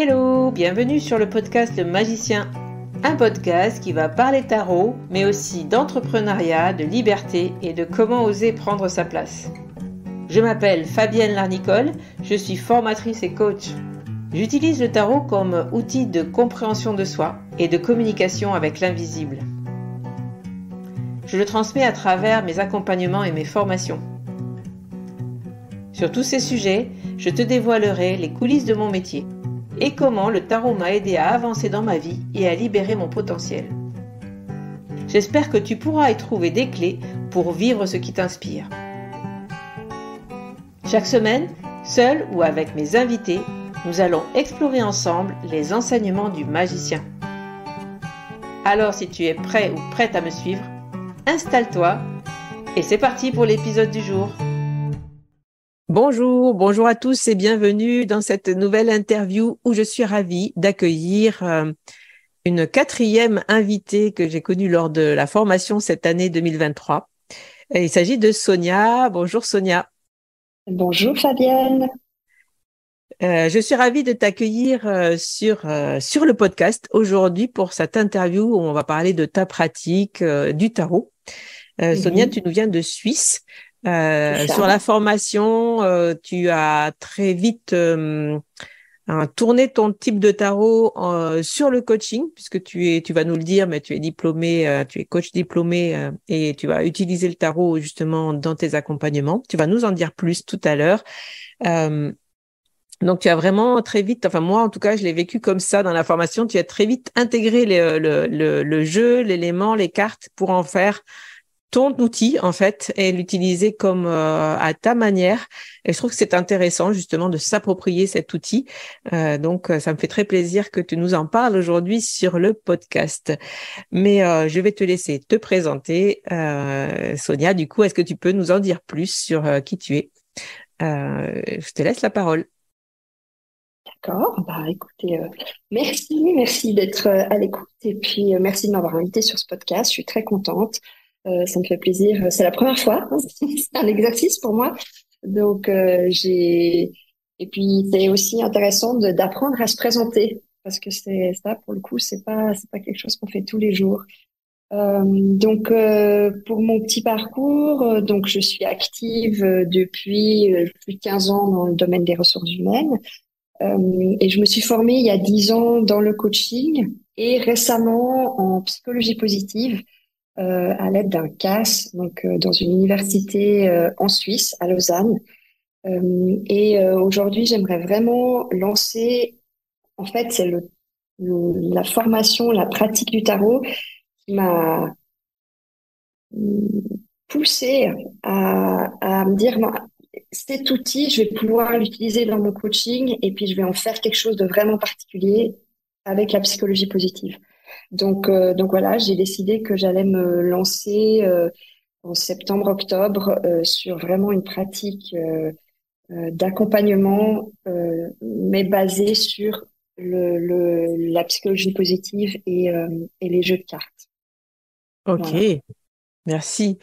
Hello, bienvenue sur le podcast Le Magicien, un podcast qui va parler tarot, mais aussi d'entrepreneuriat, de liberté et de comment oser prendre sa place. Je m'appelle Fabienne Larnicole, je suis formatrice et coach. J'utilise le tarot comme outil de compréhension de soi et de communication avec l'invisible. Je le transmets à travers mes accompagnements et mes formations. Sur tous ces sujets, je te dévoilerai les coulisses de mon métier et comment le tarot m'a aidé à avancer dans ma vie et à libérer mon potentiel. J'espère que tu pourras y trouver des clés pour vivre ce qui t'inspire. Chaque semaine, seul ou avec mes invités, nous allons explorer ensemble les enseignements du magicien. Alors si tu es prêt ou prête à me suivre, installe-toi et c'est parti pour l'épisode du jour. Bonjour à tous et bienvenue dans cette nouvelle interview où je suis ravie d'accueillir une quatrième invitée que j'ai connue lors de la formation cette année 2023. Et il s'agit de Sonia. Bonjour Sonia. Bonjour Fabienne. Je suis ravie de t'accueillir sur le podcast aujourd'hui pour cette interview où on va parler de ta pratique du tarot. Sonia, tu nous viens de Suisse. Sur la formation, tu as très vite tourné ton type de tarot sur le coaching, puisque tu vas nous le dire, mais tu es diplômé, tu es coach diplômé et tu vas utiliser le tarot justement dans tes accompagnements. Tu vas nous en dire plus tout à l'heure. Donc, tu as vraiment très vite, enfin moi en tout cas, je l'ai vécu comme ça dans la formation, tu as très vite intégré le jeu, l'élément, les cartes pour en faire ton outil en fait et l'utiliser comme à ta manière. Et je trouve que c'est intéressant justement de s'approprier cet outil. Donc, ça me fait très plaisir que tu nous en parles aujourd'hui sur le podcast. Mais je vais te laisser te présenter. Sonia, du coup, est-ce que tu peux nous en dire plus sur qui tu es? Je te laisse la parole. D'accord, écoutez, merci d'être à l'écoute et puis merci de m'avoir invitée sur ce podcast. Je suis très contente. Ça me fait plaisir. C'est la première fois, hein. C'est un exercice pour moi. Donc et puis c'est aussi intéressant d'apprendre à se présenter parce que c'est ça pour le coup c'est pas quelque chose qu'on fait tous les jours. Pour mon petit parcours, donc je suis active depuis plus de 15 ans dans le domaine des ressources humaines. Et je me suis formée il y a 10 ans dans le coaching et récemment en psychologie positive à l'aide d'un CAS, dans une université en Suisse, à Lausanne. Aujourd'hui, j'aimerais vraiment lancer, en fait, c'est la formation, la pratique du tarot qui m'a poussée à me dire, non, cet outil, je vais pouvoir l'utiliser dans mon coaching et puis je vais en faire quelque chose de vraiment particulier avec la psychologie positive. Donc voilà, j'ai décidé que j'allais me lancer en septembre-octobre sur vraiment une pratique d'accompagnement, mais basée sur la psychologie positive et les jeux de cartes. Ok, voilà. Merci.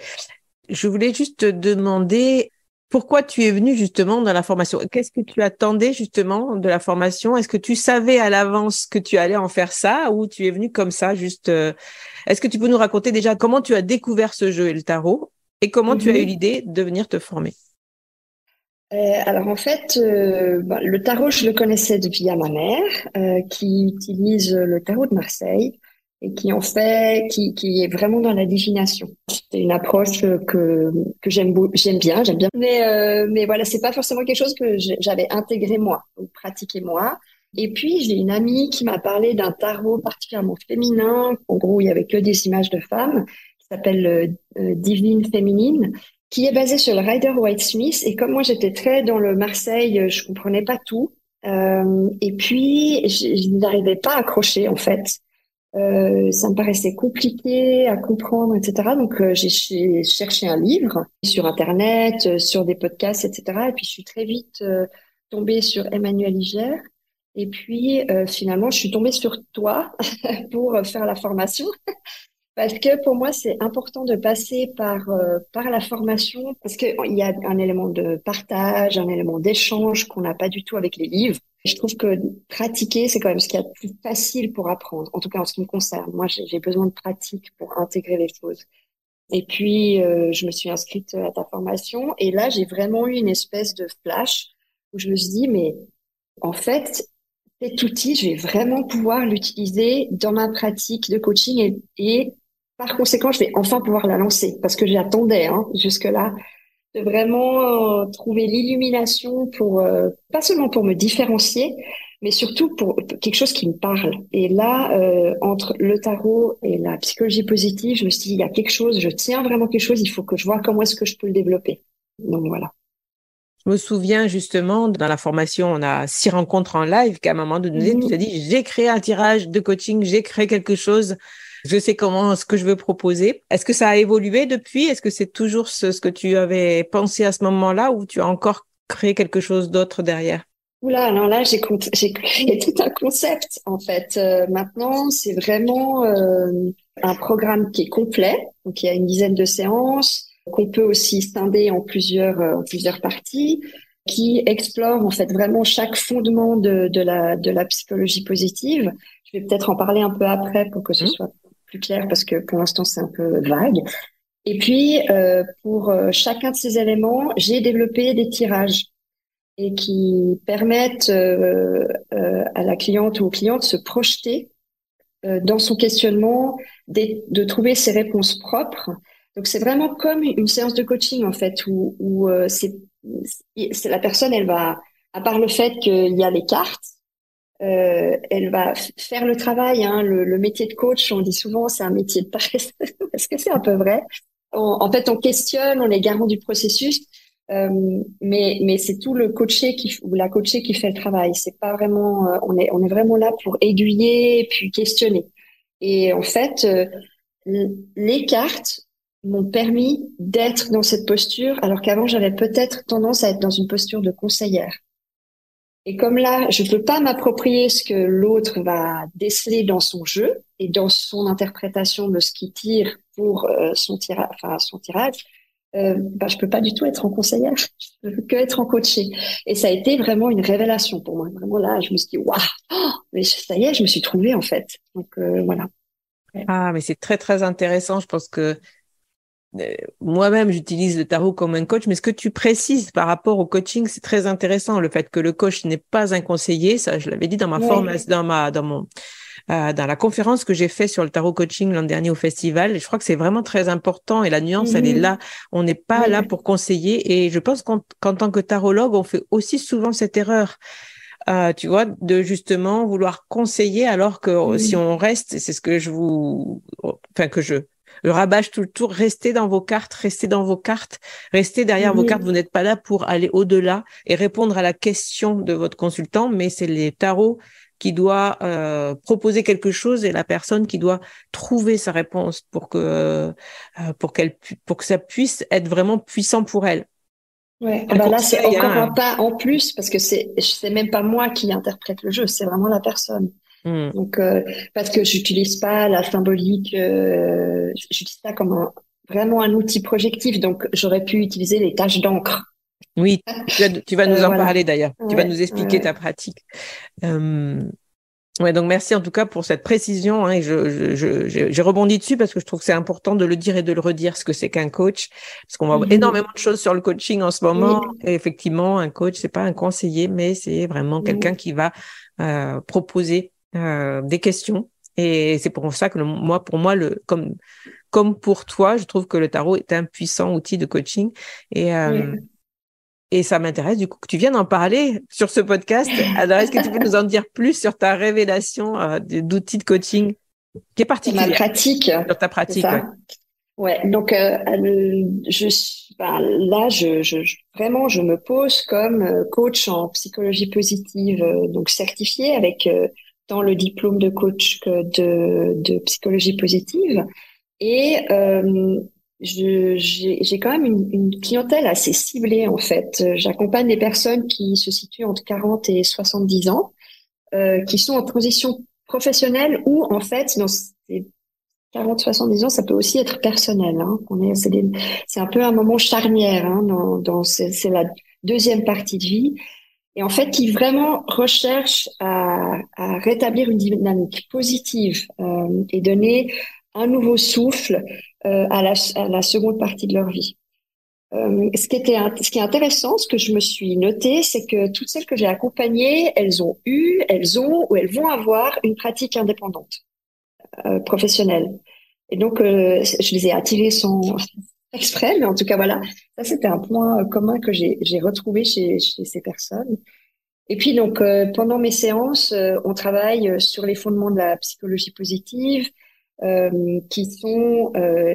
Je voulais juste te demander pourquoi tu es venue justement dans la formation. Qu'est-ce que tu attendais justement de la formation? Est-ce que tu savais à l'avance que tu allais en faire ça ou tu es venue comme ça juste Est-ce que tu peux nous raconter déjà comment tu as découvert ce jeu et le tarot et comment tu as eu l'idée de venir te former? Alors en fait, le tarot, je le connaissais via ma mère qui utilise le tarot de Marseille et qui qui est vraiment dans la divination. C'est une approche que j'aime bien. Mais voilà, c'est pas forcément quelque chose que j'avais intégré moi ou pratiqué moi. Et puis j'ai une amie qui m'a parlé d'un tarot particulièrement féminin. En gros, il y avait que des images de femmes, qui s'appelle Divine Féminine, qui est basé sur le Rider-Waite-Smith. Et comme moi, j'étais très dans le Marseille, je comprenais pas tout. Et puis, je n'arrivais pas à accrocher, en fait. Ça me paraissait compliqué à comprendre, etc. Donc, j'ai cherché un livre sur Internet, sur des podcasts, etc. Et puis, je suis très vite tombée sur Emmanuel Iger. Et puis, finalement, je suis tombée sur toi pour faire la formation. Parce que pour moi, c'est important de passer par la formation parce qu'il y a un élément de partage, un élément d'échange qu'on n'a pas du tout avec les livres. Je trouve que pratiquer, c'est quand même ce qu'il y a de plus facile pour apprendre. En tout cas, en ce qui me concerne. Moi, j'ai besoin de pratique pour intégrer les choses. Et puis, je me suis inscrite à ta formation. Et là, j'ai vraiment eu une espèce de flash où je me suis dit, mais en fait, cet outil, je vais vraiment pouvoir l'utiliser dans ma pratique de coaching et par conséquent, je vais enfin pouvoir la lancer parce que j'attendais jusque-là de vraiment trouver l'illumination pour pas seulement pour me différencier, mais surtout pour quelque chose qui me parle. Et là, entre le tarot et la psychologie positive, je me suis dit, il y a quelque chose, je tiens vraiment quelque chose, il faut que je vois comment est-ce que je peux le développer. Donc voilà. Je me souviens justement, dans la formation, on a 6 rencontres en live, qu'à un moment donné, tu t'as dit, j'ai créé un tirage de coaching, j'ai créé quelque chose, je sais ce que je veux proposer. Est-ce que ça a évolué depuis? Est-ce que c'est toujours ce que tu avais pensé à ce moment-là ou tu as encore créé quelque chose d'autre derrière? Oula, alors là, j'ai créé tout un concept, en fait. Maintenant, c'est vraiment un programme qui est complet. Donc, il y a une dizaine de séances qu'on peut aussi scinder en plusieurs parties, qui explore en fait vraiment chaque fondement de la psychologie positive. Je vais peut-être en parler un peu après pour que ce soit plus clair parce que pour l'instant c'est un peu vague. Et puis pour chacun de ces éléments, j'ai développé des tirages et qui permettent à la cliente ou au client de se projeter dans son questionnement, de trouver ses réponses propres. Donc c'est vraiment comme une séance de coaching en fait où c'est la personne, elle va, à part le fait qu'il y a les cartes, elle va faire le travail. Le métier de coach, on dit souvent, c'est un métier de paresse parce que c'est un peu vrai. En fait, on questionne, on est garant du processus, mais c'est tout le coaché ou la coachée qui fait le travail. C'est pas vraiment, on est vraiment là pour aiguiller et puis questionner. Et en fait, les cartes m'ont permis d'être dans cette posture, alors qu'avant j'avais peut-être tendance à être dans une posture de conseillère. Et comme là, je peux pas m'approprier ce que l'autre va déceler dans son jeu et dans son interprétation de ce qu'il tire pour son tirage, je peux pas du tout être en conseillère. Je peux que être en coachée. Et ça a été vraiment une révélation pour moi. Vraiment là, je me suis dit waouh, mais ça y est, je me suis trouvée en fait. Donc voilà. Ah, mais c'est très, très intéressant. Je pense que moi-même, j'utilise le tarot comme un coach, mais ce que tu précises par rapport au coaching, c'est très intéressant. Le fait que le coach n'est pas un conseiller, ça, je l'avais dit dans ma formation, dans la conférence que j'ai fait sur le tarot coaching l'an dernier au festival. Et je crois que c'est vraiment très important et la nuance, elle est là. On n'est pas là pour conseiller. Et je pense qu'en tant que tarologue, on fait aussi souvent cette erreur. Tu vois, de justement vouloir conseiller alors que si on reste, c'est ce que je rabâche tout le tour, restez dans vos cartes, restez derrière vos cartes. Vous n'êtes pas là pour aller au-delà et répondre à la question de votre consultant, mais c'est les tarots qui doit proposer quelque chose et la personne qui doit trouver sa réponse pour que ça puisse être vraiment puissant pour elle. Ouais, là c'est encore un pas en plus parce que c'est même pas moi qui interprète le jeu, c'est vraiment la personne. Donc parce que j'utilise pas la symbolique, j'utilise ça comme vraiment un outil projectif, donc j'aurais pu utiliser les taches d'encre. Oui, tu vas nous en parler d'ailleurs. Tu vas nous expliquer ta pratique. Ouais, donc merci en tout cas pour cette précision. Et j'ai rebondi dessus parce que je trouve que c'est important de le dire et de le redire ce que c'est qu'un coach, parce qu'on voit énormément de choses sur le coaching en ce moment. Et effectivement, un coach, c'est pas un conseiller, mais c'est vraiment quelqu'un qui va proposer des questions. Et c'est pour ça que pour moi, comme pour toi, je trouve que le tarot est un puissant outil de coaching. Et ça m'intéresse du coup que tu viennes en parler sur ce podcast. Alors, est-ce que tu peux nous en dire plus sur ta révélation d'outils de coaching qui est particulière? Sur ta pratique. Ouais. Donc là, vraiment, je me pose comme coach en psychologie positive, donc certifiée avec dans le diplôme de coach de psychologie positive. Et j'ai quand même une clientèle assez ciblée en fait. J'accompagne des personnes qui se situent entre 40 et 70 ans, qui sont en transition professionnelle ou en fait dans ces 40-70 ans, ça peut aussi être personnel. C'est un peu un moment charnière. C'est la deuxième partie de vie. et en fait qui vraiment recherchent à rétablir une dynamique positive et donner un nouveau souffle à la seconde partie de leur vie. Ce qui est intéressant, ce que je me suis noté, c'est que toutes celles que j'ai accompagnées, elles ont ou elles vont avoir une pratique indépendante, professionnelle. Et donc, je les ai attirées sans exprès, mais en tout cas, voilà, ça c'était un point commun que j'ai retrouvé chez ces personnes. Et puis donc, pendant mes séances, on travaille sur les fondements de la psychologie positive, qui sont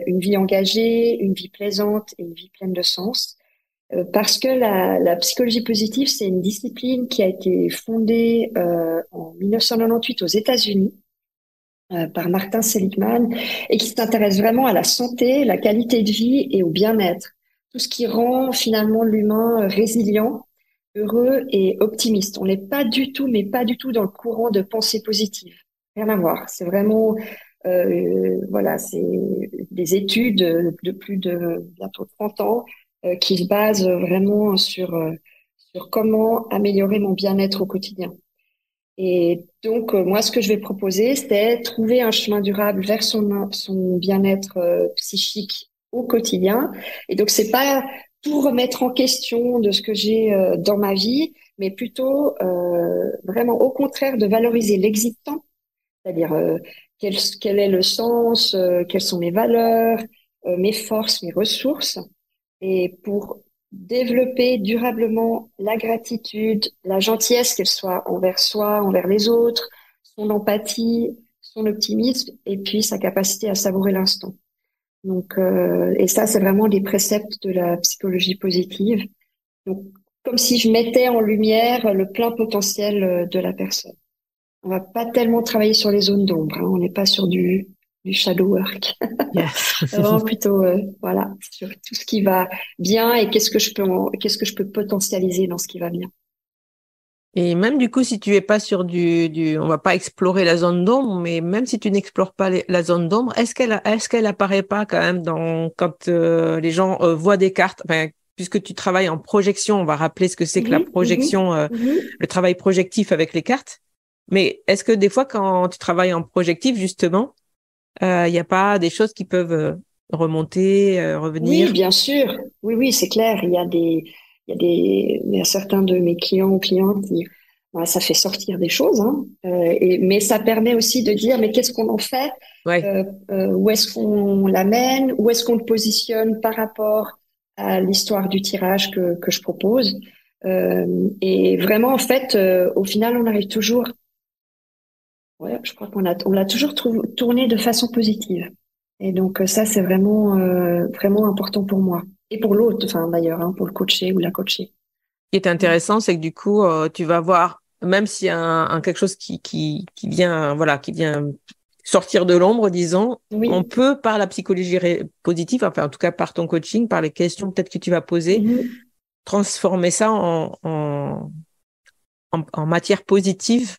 une vie engagée, une vie plaisante et une vie pleine de sens. Parce que la psychologie positive, c'est une discipline qui a été fondée en 1998 aux États-Unis par Martin Seligman et qui s'intéresse vraiment à la santé, la qualité de vie et au bien-être. Tout ce qui rend finalement l'humain résilient, heureux et optimiste. On n'est pas du tout, mais pas du tout dans le courant de pensée positive. Rien à voir. C'est vraiment, voilà, c'est des études de plus de bientôt 30 ans qui se basent vraiment sur comment améliorer mon bien-être au quotidien. Et donc, moi, ce que je vais proposer, c'est trouver un chemin durable vers son bien-être psychique au quotidien. Et donc, c'est pas tout remettre en question de ce que j'ai dans ma vie, mais plutôt vraiment au contraire de valoriser l'existant, c'est-à-dire quel est le sens, quelles sont mes valeurs, mes forces, mes ressources, et pour développer durablement la gratitude, la gentillesse, qu'elle soit envers soi, envers les autres, son empathie, son optimisme, et puis sa capacité à savourer l'instant. Donc, et ça, c'est vraiment les préceptes de la psychologie positive. Donc, comme si je mettais en lumière le plein potentiel de la personne. On va pas tellement travailler sur les zones d'ombre, hein. On n'est pas sur du shadow work. Yes. Vraiment plutôt, voilà, sur tout ce qui va bien et qu'est-ce que je peux potentialiser dans ce qui va bien. Et même du coup, si tu es pas sur on va pas explorer la zone d'ombre, mais même si tu n'explores pas la zone d'ombre, est-ce qu'elle apparaît pas quand même quand les gens voient des cartes, enfin, puisque tu travailles en projection, on va rappeler ce que c'est que la projection, le travail projectif avec les cartes. Mais est-ce que des fois, quand tu travailles en projectif, justement, il n'y a pas des choses qui peuvent remonter, revenir? Oui, bien sûr. Oui, oui, c'est clair. Il y a certains de mes clients ou clientes qui, voilà, ça fait sortir des choses, hein. Mais ça permet aussi de dire, mais qu'est-ce qu'on en fait? Ouais. Où est-ce qu'on l'amène? Où est-ce qu'on le positionne par rapport à l'histoire du tirage que je propose? Et vraiment, en fait, au final, on arrive toujours, ouais, je crois on l'a toujours tourné de façon positive. Et donc ça, c'est vraiment vraiment important pour moi et pour l'autre, enfin d'ailleurs, hein, pour le coaché ou la coachée. Ce qui est intéressant, c'est que du coup, tu vas voir, même s'il y a quelque chose qui vient, voilà, qui vient sortir de l'ombre, disons, on Oui. peut, par la psychologie positive, enfin, en tout cas, par ton coaching, par les questions peut-être que tu vas poser, transformer ça en matière positive,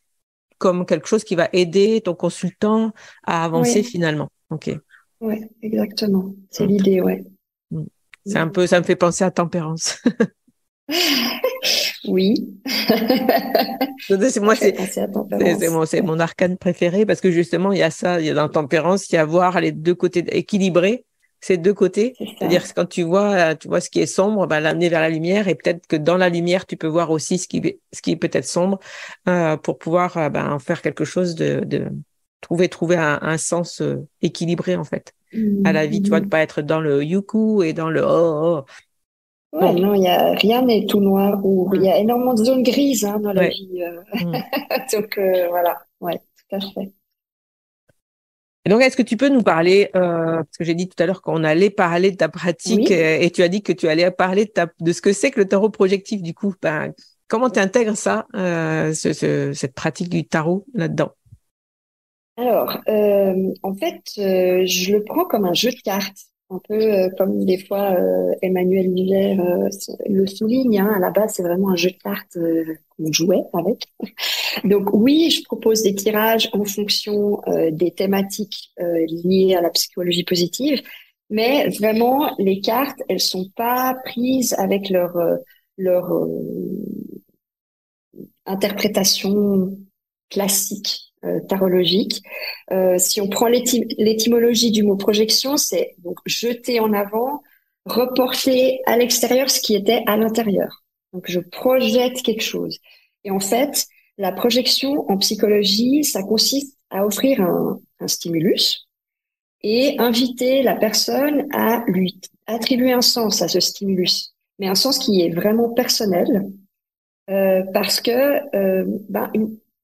comme quelque chose qui va aider ton consultant à avancer Oui, finalement. OK. ouais, exactement. C'est Mm. l'idée, ouais. Mm. C'est un peu, ça me fait penser à Tempérance. Oui. C'est Ça moi, fait penser à tempérance. c'est mon arcane préféré parce que justement, il y a ça, il y a dans Tempérance, il y a voir les deux côtés équilibrer ces deux côtés. C'est ça. C'est-à-dire que quand tu vois ce qui est sombre, ben, l'amener vers la lumière et peut-être que dans la lumière, tu peux voir aussi ce qui est peut-être sombre, pour pouvoir, ben, en faire quelque chose de trouver un sens, équilibré, en fait, à la vie, tu vois, de Mhm. pas être dans le youkou et dans le oh, oh. Ouais, Bon. non, rien n'est tout noir ou il Mm. y a énormément de zones grises, hein, dans la Ouais. vie. Mm. Donc voilà, ouais, tout à fait. Et donc, est-ce que tu peux nous parler, parce que j'ai dit tout à l'heure qu'on allait parler de ta pratique, Oui. et tu as dit que tu allais parler de ce que c'est que le tarot projectif, du coup, ben, comment tu intègres ça, cette pratique du tarot là-dedans? Alors, en fait, je le prends comme un jeu de cartes, un peu comme des fois Emmanuel Liger le souligne, hein. À la base, c'est vraiment un jeu de cartes qu'on jouait avec. Donc oui, je propose des tirages en fonction des thématiques liées à la psychologie positive, mais vraiment, les cartes, elles sont pas prises avec leur interprétation classique tarologique. Si on prend l'étymologie du mot projection, c'est donc jeter en avant, reporter à l'extérieur ce qui était à l'intérieur. Donc je projette quelque chose. Et en fait, la projection en psychologie, ça consiste à offrir un stimulus et inviter la personne à lui attribuer un sens à ce stimulus, mais un sens qui est vraiment personnel, parce que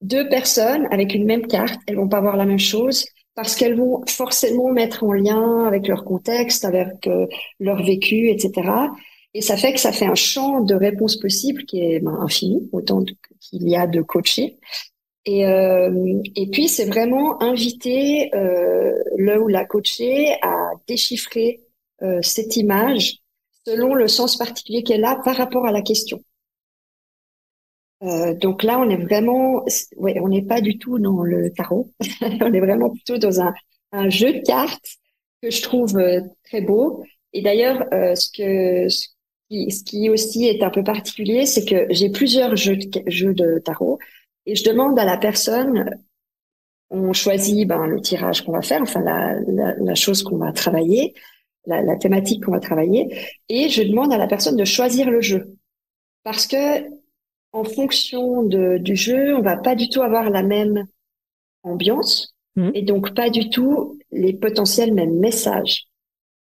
deux personnes avec une même carte, elles vont pas voir la même chose parce qu'elles vont forcément mettre en lien avec leur contexte, avec leur vécu, etc. Et ça fait que ça fait un champ de réponses possibles qui est infini, autant qu'il y a de coachés. Et puis, c'est vraiment inviter le ou la coachée à déchiffrer cette image selon le sens particulier qu'elle a par rapport à la question. Donc là, on est vraiment, ouais, on n'est pas du tout dans le tarot. On est vraiment plutôt dans un jeu de cartes que je trouve très beau. Et d'ailleurs, ce qui aussi est un peu particulier, c'est que j'ai plusieurs jeux de tarot et je demande à la personne, on choisit le tirage qu'on va faire, enfin la chose qu'on va travailler, la thématique qu'on va travailler, et je demande à la personne de choisir le jeu. Parce que en fonction du jeu, on va pas du tout avoir la même ambiance et donc pas du tout les potentiels mêmes messages,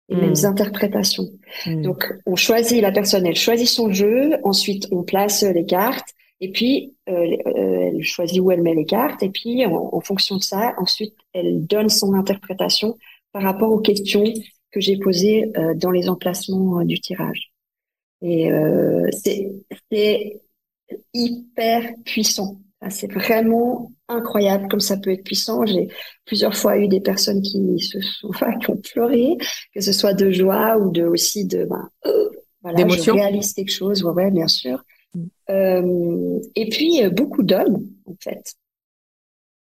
les mêmes interprétations. Donc on choisit, la personne, elle choisit son jeu, ensuite on place les cartes et puis elle choisit où elle met les cartes et puis en fonction de ça, ensuite elle donne son interprétation par rapport aux questions que j'ai posées dans les emplacements du tirage. Et c'est hyper puissant. C'est vraiment incroyable comme ça peut être puissant. J'ai plusieurs fois eu des personnes qui ont pleuré, que ce soit de joie ou voilà, d'émotion. je réalise quelque chose. Ouais, bien sûr. Et puis beaucoup d'hommes, en fait.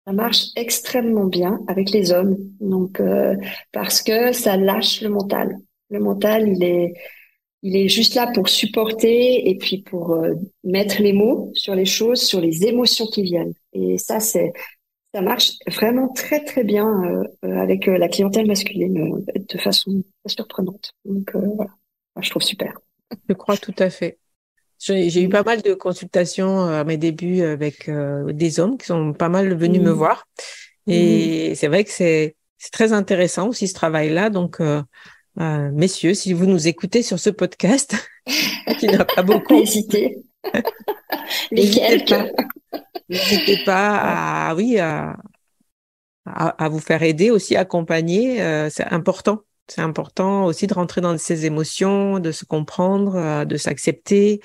Ça marche extrêmement bien avec les hommes. Donc parce que ça lâche le mental. Le mental, il est juste là pour supporter et puis pour mettre les mots sur les choses, sur les émotions qui viennent. Et ça ça marche vraiment très très bien avec la clientèle masculine de façon surprenante. Donc voilà, moi, je trouve super. Je crois tout à fait. J'ai eu pas mal de consultations à mes débuts avec des hommes qui sont pas mal venus me voir. Et c'est vrai que c'est très intéressant aussi ce travail-là. Donc, messieurs, si vous nous écoutez sur ce podcast, qui n'a pas beaucoup, Pas hésiter. n'hésitez pas, n'hésitez pas à, oui, à vous faire aider aussi, accompagner. C'est important. C'est important aussi de rentrer dans ses émotions, de se comprendre, de s'accepter,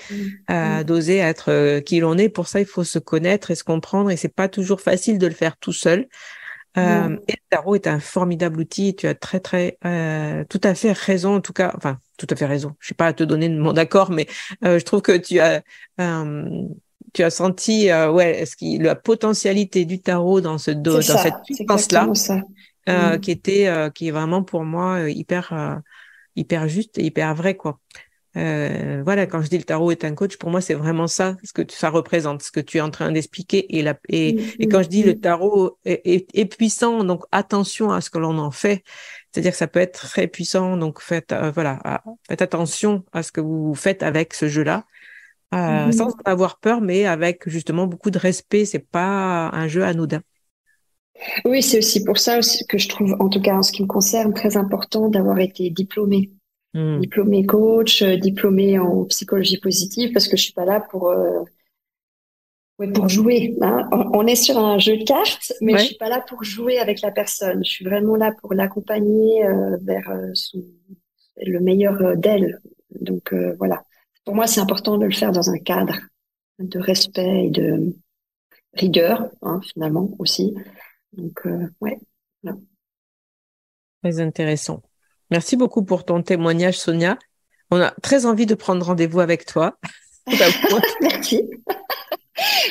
d'oser être qui l'on est. Pour ça, il faut se connaître et se comprendre. Et c'est pas toujours facile de le faire tout seul. Et le tarot est un formidable outil. Et tu as tout à fait raison. En tout cas, enfin, tout à fait raison. Je sais pas à te donner mon accord, mais je trouve que tu as senti la potentialité du tarot dans dans cette C'est puissance-là, exactement ça. qui est vraiment pour moi hyper juste et hyper vrai, quoi. Voilà, quand je dis le tarot est un coach, pour moi, c'est vraiment ça, ça représente, ce que tu es en train d'expliquer. Et quand je dis le tarot est puissant, donc attention à ce que l'on en fait. C'est-à-dire que ça peut être très puissant, donc faites attention à ce que vous faites avec ce jeu-là. Sans en avoir peur, mais avec justement beaucoup de respect. C'est pas un jeu anodin. Oui, c'est aussi pour ça aussi que je trouve, en tout cas en ce qui me concerne, très important d'avoir été diplômée. Diplômée coach, diplômée en psychologie positive, parce que je suis pas là pour jouer. Hein. On est sur un jeu de cartes, mais je suis pas là pour jouer avec la personne. Je suis vraiment là pour l'accompagner vers le meilleur d'elle. Donc voilà. Pour moi, c'est important de le faire dans un cadre de respect et de rigueur, finalement aussi. Donc ouais. Voilà. Très intéressant. Merci beaucoup pour ton témoignage, Sonia. On a très envie de prendre rendez-vous avec toi. Merci.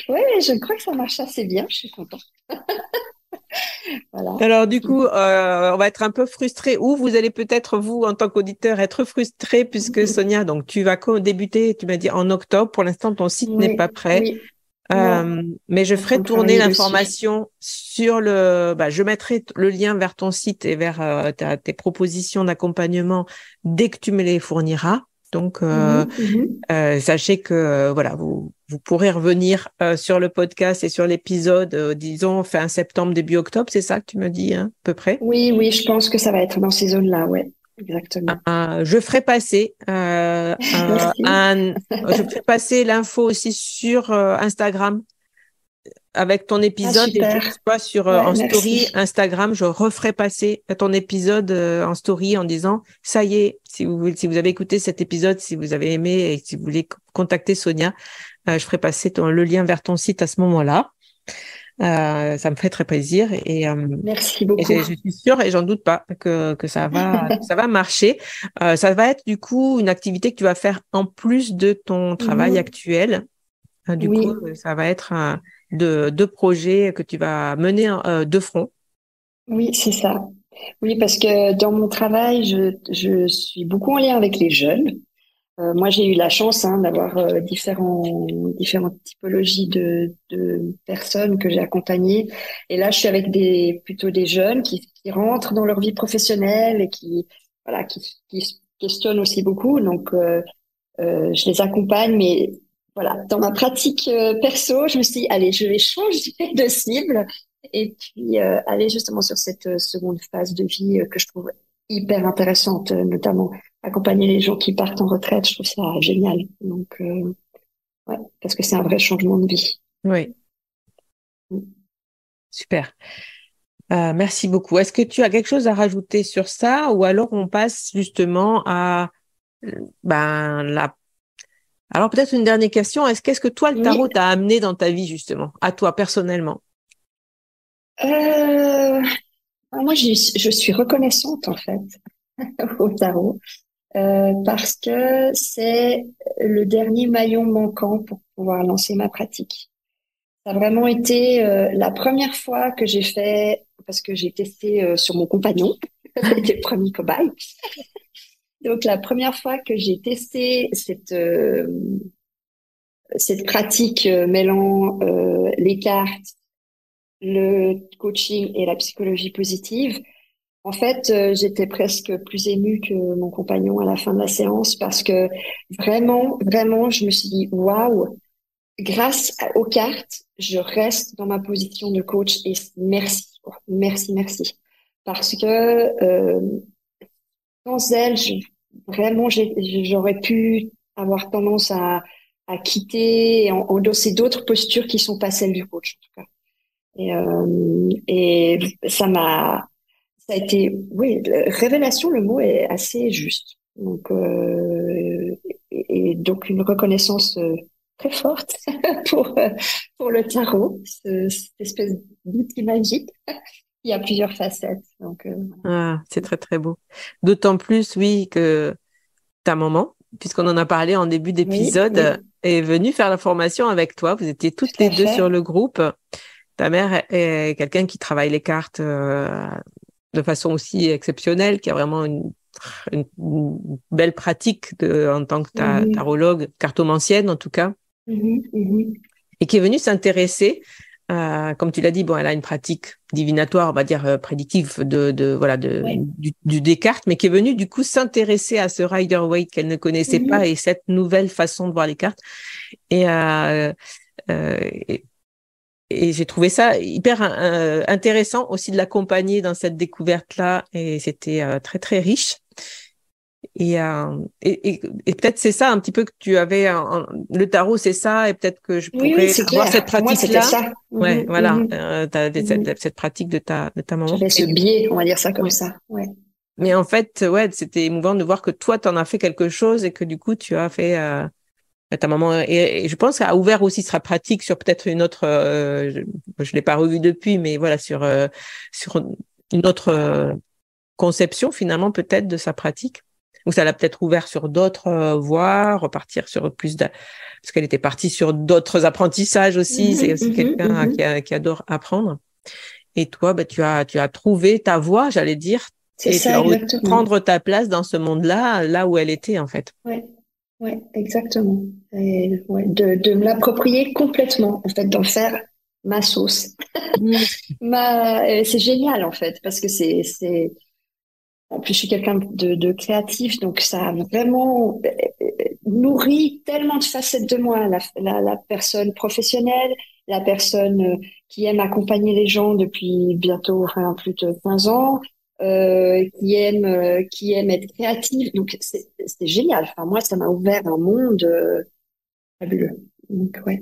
Oui, je crois que ça marche assez bien. Je suis contente. Voilà. Alors, du coup, on va être un peu frustrés, ou vous allez peut-être, vous, en tant qu'auditeur, être frustrés, puisque Sonia, donc tu vas débuter, tu m'as dit en octobre. Pour l'instant, ton site n'est pas prêt. Oui. Non, Mais je en train ferai de tourner travailler dessus. l'information sur je mettrai le lien vers ton site et vers tes propositions d'accompagnement dès que tu me les fourniras. Donc, Mhm. sachez que voilà, vous pourrez revenir sur le podcast et sur l'épisode, disons, fin septembre, début octobre, c'est ça que tu me dis, hein, à peu près? Oui, oui, je pense que ça va être dans ces zones-là, ouais, exactement. Je ferai passer Merci. je ferai passer l'info aussi sur Instagram avec ton Ah, épisode et super. tu vois sur Ouais, en story merci. Instagram, je referai passer ton épisode en story en disant ça y est, si vous avez écouté cet épisode, si vous avez aimé et si vous voulez contacter Sonia, je ferai passer le lien vers ton site à ce moment-là. Ça me fait très plaisir Merci et beaucoup. je suis sûre et j'en doute pas que ça va marcher. Ça va être du coup une activité que tu vas faire en plus de ton travail Mhm. actuel. Du coup, Oui, ça va être deux projets que tu vas mener de front. oui, c'est ça. Oui, parce que dans mon travail, je suis beaucoup en lien avec les jeunes. Moi, j'ai eu la chance d'avoir différentes typologies de personnes que j'ai accompagnées. Et là, je suis avec plutôt des jeunes qui rentrent dans leur vie professionnelle et voilà, qui se questionnent aussi beaucoup. Donc, je les accompagne, mais voilà, dans ma pratique perso, je me suis dit, allez, je vais changer de cible et puis aller justement sur cette seconde phase de vie que je trouve hyper intéressante, notamment accompagner les gens qui partent en retraite, je trouve ça génial. Donc, ouais, parce que c'est un vrai changement de vie. Oui, super. Merci beaucoup. Est-ce que tu as quelque chose à rajouter sur ça ou alors on passe justement à ben la alors peut-être une dernière question. Qu'est-ce que toi le tarot Oui, t'a amené dans ta vie justement, à toi personnellement? moi, je suis reconnaissante en fait au tarot parce que c'est le dernier maillon manquant pour pouvoir lancer ma pratique. Ça a vraiment été la première fois que j'ai fait, parce que j'ai testé sur mon compagnon, c'était le premier cobaye. Donc la première fois que j'ai testé cette pratique mêlant les cartes, le coaching et la psychologie positive, en fait, j'étais presque plus émue que mon compagnon à la fin de la séance parce que vraiment, vraiment, je me suis dit, waouh, grâce aux cartes, je reste dans ma position de coach et merci, quoi. Merci, merci. Parce que sans elle, vraiment, j'aurais pu avoir tendance à quitter et endosser d'autres postures qui sont pas celles du coach, en tout cas. Et ça a été, oui, révélation, le mot est assez juste. Donc, et donc une reconnaissance très forte pour, euh, pour le tarot, cette espèce d'outil magique. Il y a plusieurs facettes. Donc, Ah, c'est très très beau. D'autant plus, oui, que ta maman, puisqu'on en a parlé en début oui, d'épisode, oui, est venue faire la formation avec toi. Vous étiez toutes tout les à deux sur fait. le groupe. Ta mère est quelqu'un qui travaille les cartes de façon aussi exceptionnelle, qui a vraiment une belle pratique en tant que Mhm, tarologue, cartomancienne en tout cas, mhm, mhm, et qui est venue s'intéresser. Comme tu l'as dit, bon, elle a une pratique divinatoire, on va dire prédictive voilà ouais. des cartes, mais qui est venue du coup s'intéresser à ce Rider-Waite qu'elle ne connaissait pas Mhm, et cette nouvelle façon de voir les cartes. Et, euh, euh, et, et j'ai trouvé ça hyper intéressant aussi de l'accompagner dans cette découverte-là, et c'était très très riche. Et peut-être c'est ça un petit peu que tu avais le tarot, c'est ça, et peut-être que je oui, oui, pourrais c'est avoir cette clair. Pour moi, c'était pratique-là. ça. Ouais, Mhm, voilà, mhm, mhm. cette pratique de ta maman. J'avais ce biais, on va dire ça comme Ouais. ça. Ouais. Mais en fait, ouais, c'était émouvant de voir que toi, tu en as fait quelque chose et que du coup, tu as fait ta maman. Et je pense qu'elle a ouvert aussi sa pratique sur peut-être une autre. Je l'ai pas revu depuis, mais voilà, sur une autre conception finalement peut-être de sa pratique. Ou ça l'a peut-être ouvert sur d'autres voies, repartir sur parce qu'elle était partie sur d'autres apprentissages aussi. C'est Mhm, aussi mhm, quelqu'un mhm. qui adore apprendre. Et toi, bah, tu as trouvé ta voie, j'allais dire, C'est et tu ça as osé exactement. prendre ta place dans ce monde-là, là où elle était en fait. Ouais. Ouais, exactement. Et, ouais, de me l'approprier complètement, en fait, d'en faire ma sauce. Mm. C'est génial, en fait, parce que en plus, je suis quelqu'un de créatif, donc ça a vraiment nourri tellement de facettes de moi, la personne professionnelle, la personne qui aime accompagner les gens depuis bientôt, enfin, plus de 15 ans, qui aime être créative. Donc, c'est génial. Enfin, moi, ça m'a ouvert un monde fabuleux. Donc, ouais.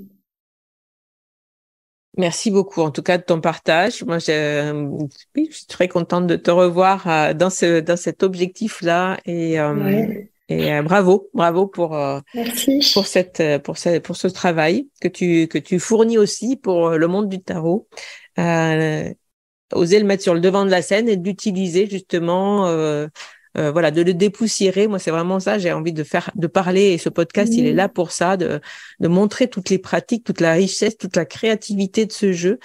Merci beaucoup, en tout cas, de ton partage. Moi, oui, je suis très contente de te revoir dans cet objectif-là Ouais. et bravo Merci. pour ce travail que tu fournis aussi pour le monde du tarot. Euh, Oser le mettre sur le devant de la scène et d'utiliser justement, voilà, de le dépoussiérer. Moi, c'est vraiment ça. J'ai envie de parler. Et ce podcast, il est là Mhm. pour ça, de montrer toutes les pratiques, toute la richesse, toute la créativité de ce jeu,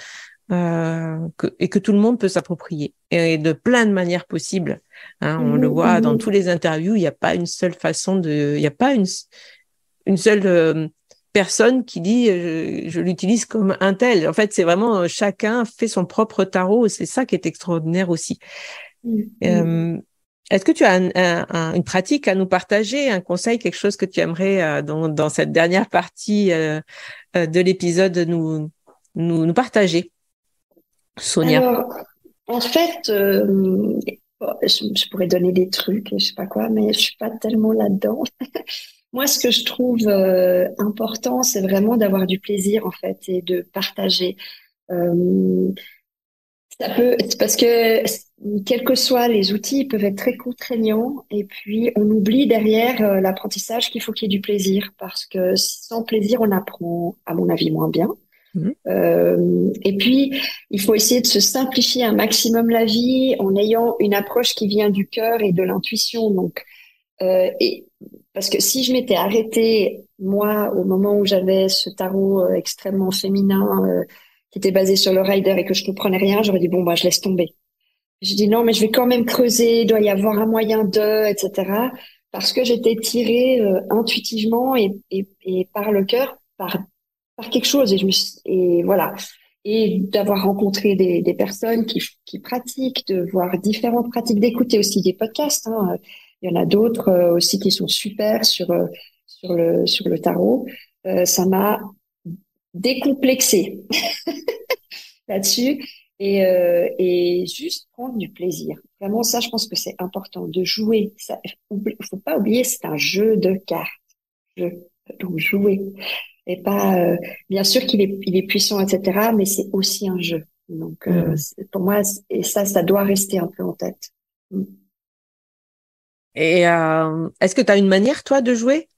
et que tout le monde peut s'approprier et de plein de manières possibles. Hein, on le Mhm. voit dans tous Mhm. les interviews. Il n'y a pas une seule façon il n'y a pas une seule personne qui dit je l'utilise comme un tel. En fait, c'est vraiment chacun fait son propre tarot. C'est ça qui est extraordinaire aussi. Mhm. Euh, Est-ce que tu as une pratique à nous partager, un conseil, quelque chose que tu aimerais dans cette dernière partie de l'épisode nous partager, Sonia? Alors, en fait, bon, je pourrais donner des trucs, je sais pas quoi, mais je suis pas tellement là-dedans. Moi, ce que je trouve important, c'est vraiment d'avoir du plaisir, en fait, et de partager. Euh, c'est parce que quels que soient les outils, ils peuvent être très contraignants, et puis on oublie derrière l'apprentissage qu'il faut qu'il y ait du plaisir, parce que sans plaisir, on apprend, à mon avis, moins bien. Mhm. Et puis, il faut essayer de se simplifier un maximum la vie en ayant une approche qui vient du cœur et de l'intuition. Donc, et parce que si je m'étais arrêtée, moi, au moment où j'avais ce tarot extrêmement féminin qui était basé sur le rider et que je comprenais rien, j'aurais dit bon bah je laisse tomber. Je dis non mais je vais quand même creuser, il doit y avoir un moyen de, etc. Parce que j'étais tirée intuitivement et par le cœur, par quelque chose et voilà et d'avoir rencontré des personnes qui pratiquent, de voir différentes pratiques, d'écouter aussi des podcasts, hein. Il y en a d'autres aussi qui sont super sur le tarot. Ça m'a décomplexé là-dessus et juste prendre du plaisir. Vraiment, ça, je pense que c'est important de jouer. Ça, faut pas oublier, c'est un jeu de cartes. Donc jouer. Et pas, bien sûr il est puissant, etc., mais c'est aussi un jeu. Donc, Mhm. pour moi, et ça doit rester un peu en tête. Mm. Et est-ce que tu as une manière, toi, de jouer?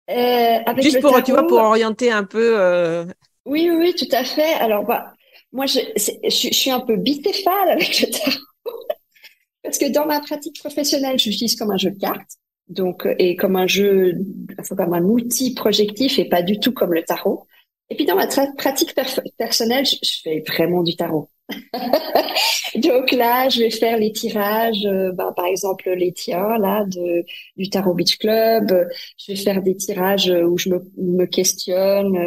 Avec Juste le pour, tu vois, tarot, pour orienter un peu. oui, oui, oui, tout à fait. Alors, bah, moi, je suis un peu bicéphale avec le tarot parce que dans ma pratique professionnelle, je l'utilise comme un jeu de cartes, donc, et comme un jeu, enfin, comme un outil projectif et pas du tout comme le tarot. Et puis, dans ma pratique personnelle, je fais vraiment du tarot. Donc là, je vais faire les tirages, ben, par exemple les tiens là du Tarot Beach Club. Je vais faire des tirages où je me questionne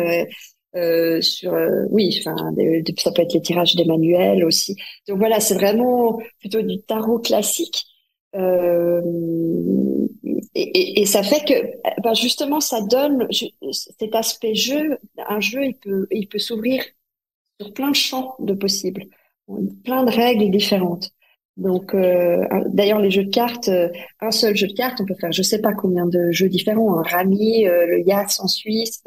sur, oui, enfin, ça peut être les tirages d'Emmanuel aussi. Donc voilà, c'est vraiment plutôt du tarot classique. Euh, et ça fait que, ben justement, ça donne cet aspect jeu. Un jeu, il peut s'ouvrir sur plein de champs de possibles, plein de règles différentes. Donc, d'ailleurs, les jeux de cartes, un seul jeu de cartes, on peut faire je sais pas combien de jeux différents, un rami, le Yas en Suisse,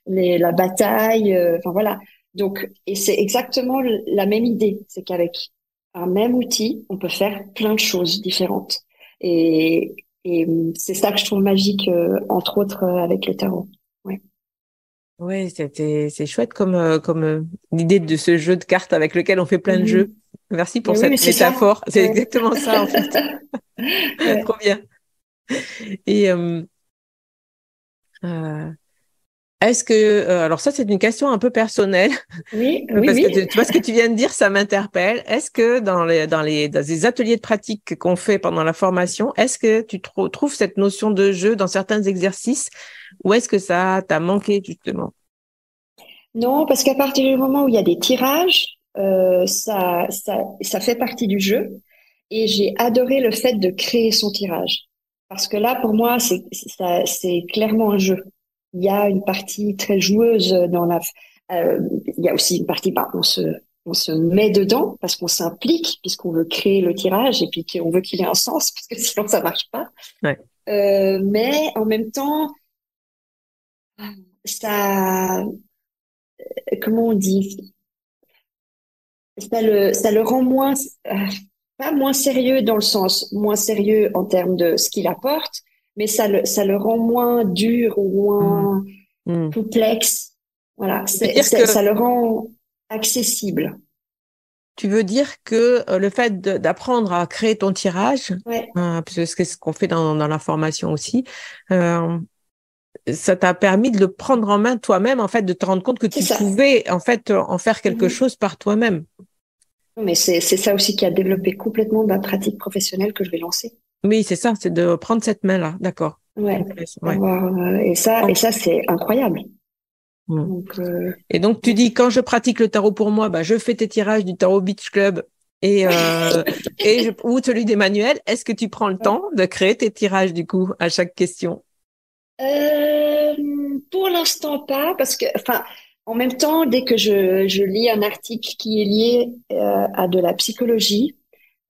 la bataille, enfin voilà. Donc, et c'est exactement la même idée, c'est qu'avec un même outil, on peut faire plein de choses différentes. Et, et c'est ça que je trouve magique, entre autres, avec le tarot. Ouais. Ouais, c'est chouette comme l'idée de ce jeu de cartes avec lequel on fait plein de jeux. Mhm. Merci pour Mais oui, mais cette c'est ça. métaphore. C'est Ouais. exactement ça, en fait. Ouais. Trop bien. Et euh, Est-ce que, alors ça, c'est une question un peu personnelle, Oui, parce que oui. tu vois ce que tu viens de dire, ça m'interpelle. Est-ce que dans les ateliers de pratique qu'on fait pendant la formation, est-ce que tu trouves cette notion de jeu dans certains exercices, ou est-ce que ça t'a manqué justement? Non, parce qu'à partir du moment où il y a des tirages, ça fait partie du jeu. Et j'ai adoré le fait de créer son tirage. Parce que là, pour moi, c'est clairement un jeu. Il y a une partie très joueuse dans il y a aussi une partie, bah, on se met dedans parce qu'on s'implique, puisqu'on veut créer le tirage et puis qu'on veut qu'il ait un sens, parce que sinon ça marche pas. Ouais. Mais en même temps, ça, comment on dit? Ça le rend moins, pas moins sérieux dans le sens moins sérieux en termes de ce qu'il apporte, mais ça le rend moins dur ou Hmm. moins Hmm. complexe. Voilà, Tu veux dire que ça le rend accessible. Tu veux dire que le fait d'apprendre à créer ton tirage, Ouais, parce que c'est ce qu'on fait dans la formation aussi, euh, ça t'a permis de le prendre en main toi-même, en fait, de te rendre compte que c'est tu ça. pouvais, en fait, en faire quelque Mhm. chose par toi-même. Mais c'est ça aussi qui a développé complètement ma pratique professionnelle que je vais lancer. Oui, c'est ça, c'est de prendre cette main-là, d'accord. Ouais, Intéressant, ouais. d'avoir et Bon. ça c'est incroyable. Mm. Donc Et donc, tu ouais. dis, quand je pratique le tarot pour moi, bah, je fais tes tirages du Tarot Beach Club ou celui d'Emmanuel. Est-ce que tu prends le Ouais. temps de créer tes tirages, du coup, à chaque question? Euh, pour l'instant pas, parce que, enfin, en même temps, dès que je lis un article qui est lié à de la psychologie,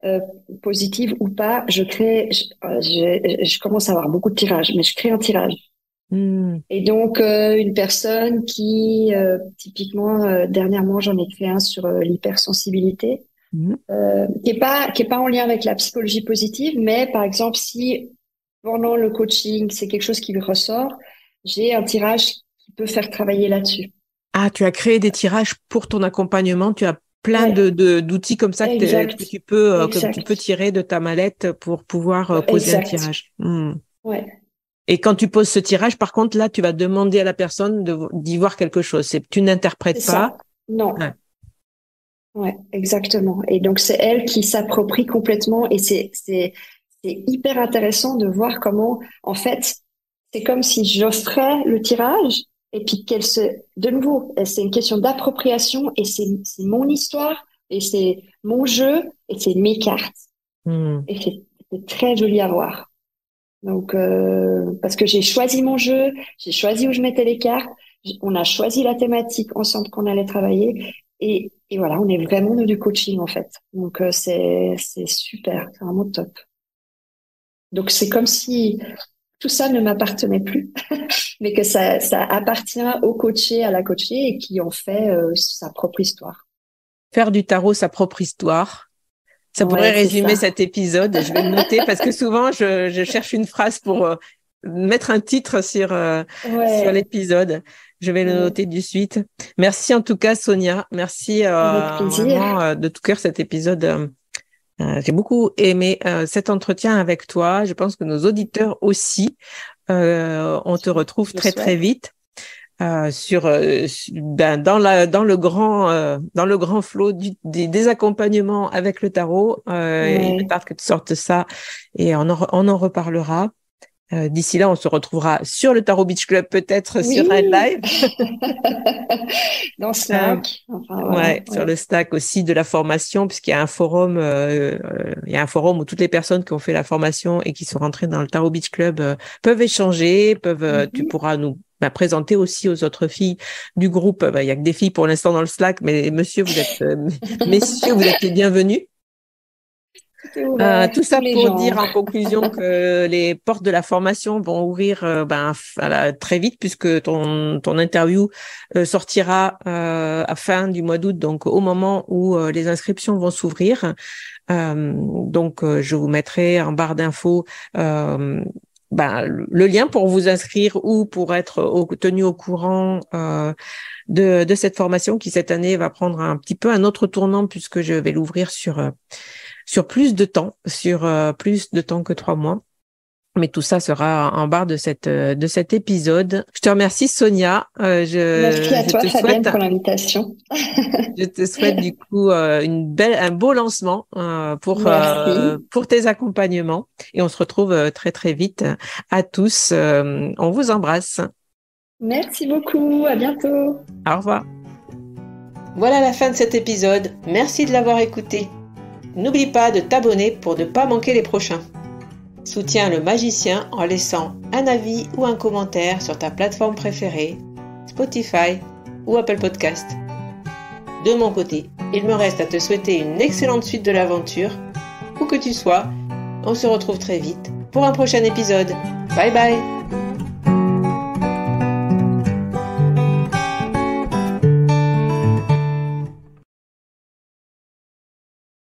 euh, positive ou pas, je commence à avoir beaucoup de tirages, mais je crée un tirage. Hmm. Et donc, une personne qui, typiquement, dernièrement, j'en ai créé un sur l'hypersensibilité, Mhm. qui est pas en lien avec la psychologie positive, mais par exemple, si pendant le coaching, c'est quelque chose qui lui ressort, j'ai un tirage qui peut faire travailler là-dessus. Ah, tu as créé des tirages pour ton accompagnement. Tu as plein Ouais, d'outils comme ça exact, que tu peux exact, tirer de ta mallette pour pouvoir poser un exact. tirage. Hmm. Ouais, Et quand tu poses ce tirage, par contre, là, tu vas demander à la personne d'y voir quelque chose. Tu c'est n'interprètes pas. ça. Non, Ouais. ouais, exactement. Et donc, c'est elle qui s'approprie complètement et c'est hyper intéressant de voir comment, en fait, c'est comme si j'offrais le tirage et puis de nouveau, c'est une question d'appropriation et c'est mon histoire et c'est mon jeu et c'est mes cartes. Hmm. Et c'est très joli à voir. Donc, parce que j'ai choisi mon jeu, j'ai choisi où je mettais les cartes, on a choisi la thématique ensemble qu'on allait travailler, et voilà, on est vraiment dans du coaching en fait. Donc, c'est super, c'est vraiment top. Donc, c'est comme si tout ça ne m'appartenait plus, mais que ça appartient au coaché, à la coachée, et qui en fait sa propre histoire. Faire du tarot sa propre histoire. Ça pourrait Ouais, c'est résumer ça. cet épisode. Je vais le noter parce que souvent, je cherche une phrase pour mettre un titre sur Ouais, l'épisode. Je vais le ouais, noter de suite. Merci en tout cas, Sonia. Merci avec plaisir. vraiment de tout cœur cet épisode. J'ai beaucoup aimé cet entretien avec toi. Je pense que nos auditeurs aussi. On te retrouve Je très très souhaite. vite dans le grand flot des accompagnements avec le tarot. Il est Ouais. tard que tu sortes ça et on en reparlera. D'ici là, on se retrouvera sur le Tarot Beach Club, peut-être sur un Oui, live. dans Euh, Slack. Enfin, voilà, Ouais, sur ouais. le stack aussi de la formation, puisqu'il y a un forum, il y a un forum où toutes les personnes qui ont fait la formation et qui sont rentrées dans le Tarot Beach Club peuvent échanger, tu Mhm. pourras nous présenter aussi aux autres filles du groupe. Il y a que des filles pour l'instant dans le Slack, mais messieurs, vous êtes les bienvenus. Tout est ouvert, Tout tous ça les pour dire genres. en conclusion que les portes de la formation vont ouvrir très vite puisque ton interview sortira à fin du mois d'août, donc au moment où les inscriptions vont s'ouvrir. Je vous mettrai en barre d'infos le lien pour vous inscrire ou pour être tenu au courant de cette formation qui cette année va prendre un petit peu un autre tournant puisque je vais l'ouvrir sur plus de temps, sur plus de temps que 3 mois. Mais tout ça sera en barre de cet épisode. Je te remercie, Sonia. Merci à toi, Fabienne, pour l'invitation. Je te souhaite du coup un beau lancement pour tes accompagnements. Et on se retrouve très très vite à tous. On vous embrasse. Merci beaucoup. À bientôt. Au revoir. Voilà la fin de cet épisode. Merci de l'avoir écouté. N'oublie pas de t'abonner pour ne pas manquer les prochains. Soutiens le magicien en laissant un avis ou un commentaire sur ta plateforme préférée, Spotify ou Apple Podcast. De mon côté, il me reste à te souhaiter une excellente suite de l'aventure. Où que tu sois, on se retrouve très vite pour un prochain épisode. Bye bye!